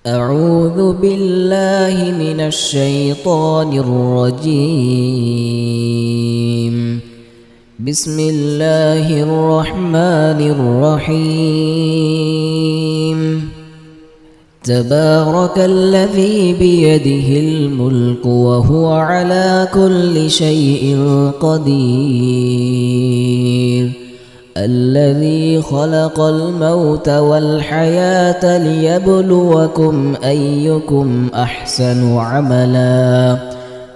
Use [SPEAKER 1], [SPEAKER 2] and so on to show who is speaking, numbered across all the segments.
[SPEAKER 1] أعوذ بالله من الشيطان الرجيم. بسم الله الرحمن الرحيم. تبارك الذي بيده الملك وهو على كل شيء قدير. الذي خلق الموت والحياة ليبلوكم أيكم أحسن عملا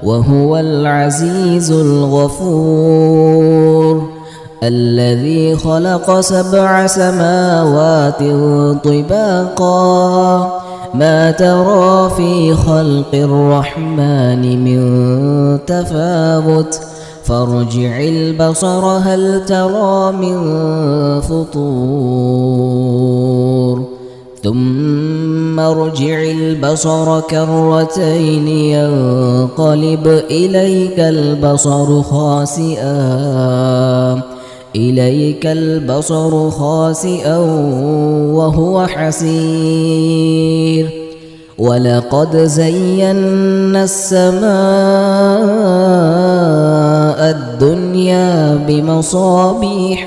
[SPEAKER 1] وهو العزيز الغفور. الذي خلق 7 سماوات طباقا ما ترى في خلق الرحمن من تفاوت فارجع البصر هل ترى من فطور ثم ارجع البصر كرتين ينقلب إليك البصر خاسئا وهو حسير. ولقد زينا السماء الدنيا بمصابيح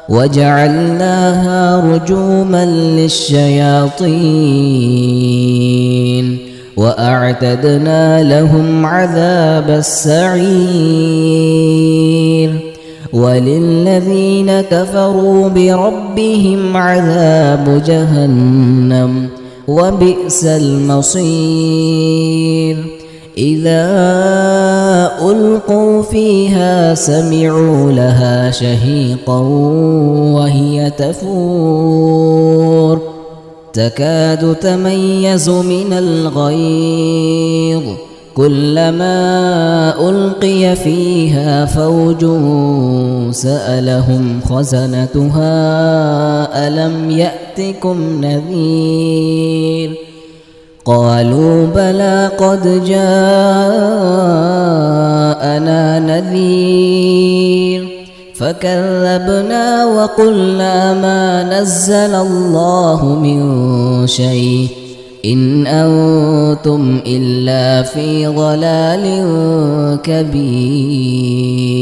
[SPEAKER 1] وجعلناها رجوما للشياطين وأعتدنا لهم عذاب السعير. وللذين كفروا بربهم عذاب جهنم وبئس المصير. إذا ألقوا فيها سمعوا لها شهيقا وهي تفور تكاد تميز من الغيظ كلما ألقي فيها فوج سألهم خزنتها ألم يأتكم نذير قالوا بلى قد جاءنا نذير فكذبنا وقلنا ما نزل الله من شيء إن أنتم إلا في ضلال كبير.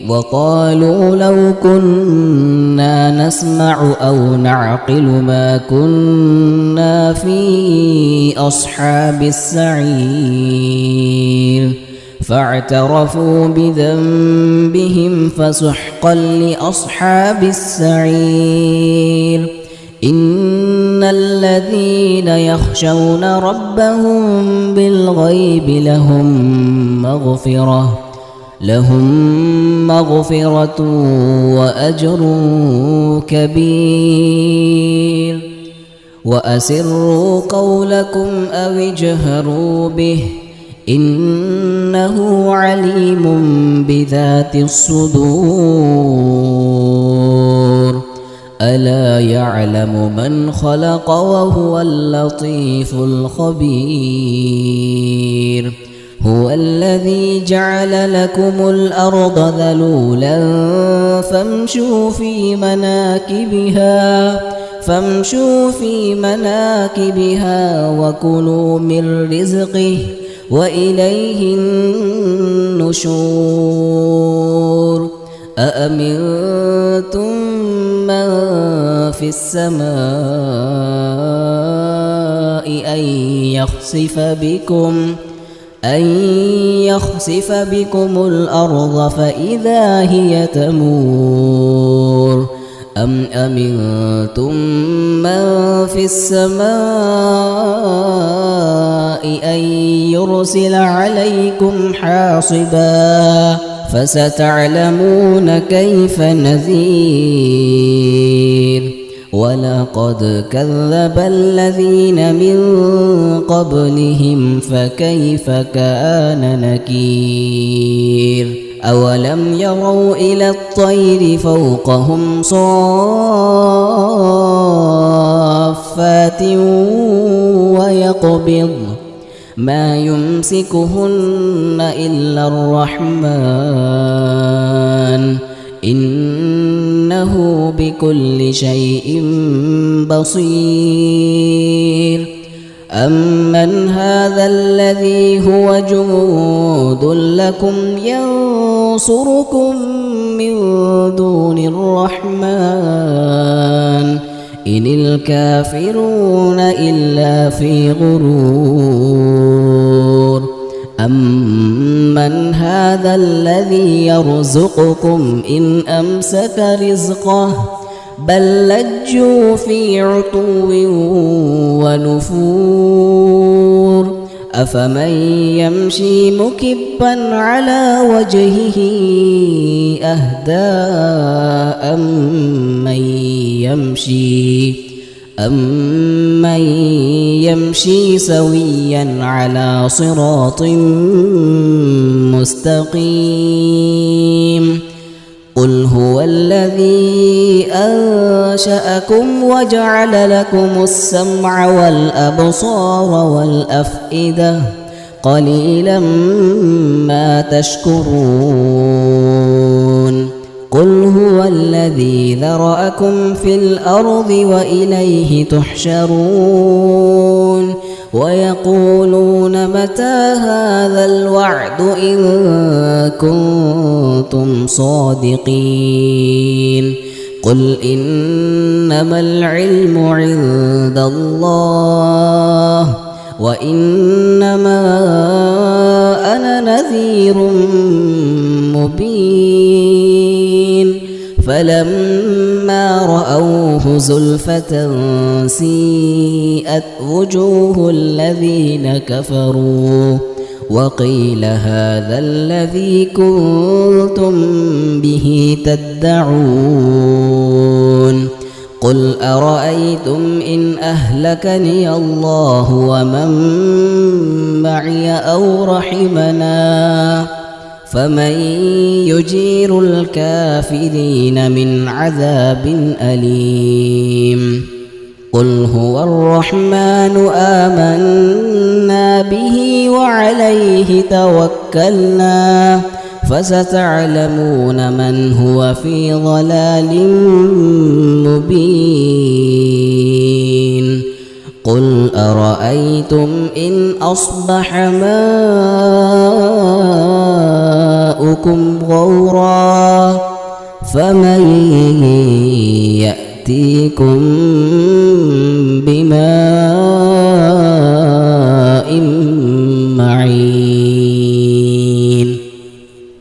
[SPEAKER 1] وقالوا لو كنا نسمع أو نعقل ما كنا في أصحاب السعير فاعترفوا بذنبهم فسحقا لأصحاب السعير. إن الذين يخشون ربهم بالغيب لهم مغفرة وأجر كبير. وأسروا قولكم أو اجهروا به إنه عليم بذات الصدور. ألا يعلم من خلق وهو اللطيف الخبير. هو الذي جعل لكم الأرض ذلولا فامشوا في مناكبها وكلوا من رزقه وإليه النشور. أأمنتم من في السماء أن يخسف بكم الأرض فإذا هي تمور أم أمنتم من في السماء أن يرسل عليكم حاصبا فستعلمون كيف نذير. ولقد كذب الذين من قبلهم فكيف كان نكير. أولم يروا إلى الطير فوقهم صافات ويقبض ما يمسكهن إلا الرحمن إن إنه بكل شيء بصير أمن هذا الذي هو جند لكم ينصركم من دون الرحمن إن الكافرون إلا في غرور أمن هذا الذي يرزقكم إن أمسك رزقه بل لجوا في عتو ونفور أفمن يمشي مكبا على وجهه أهدى أمن يمشي سويا على صراط مستقيم قل هو الذي أنشأكم وجعل لكم السمع والأبصار والأفئدة قليلا ما تشكرون قل هو الذي ذرأكم في الأرض وإليه تحشرون ويقولون متى هذا الوعد إن كنتم صادقين قل إنما العلم عند الله وإنما أنا نذير مبين فلما رأوه زلفة سيئت وجوه الذين كفروا وقيل هذا الذي كنتم به تدعون قل أرأيتم إن أهلكني الله ومن معي أو رحمنا فمن يجير الكافرين من عذاب أليم قل هو الرحمن آمنا به وعليه توكلنا فستعلمون من هو في ضلال مبين قل أرأيتم إن أصبح ماؤكم غورا فمن يأتيكم بماء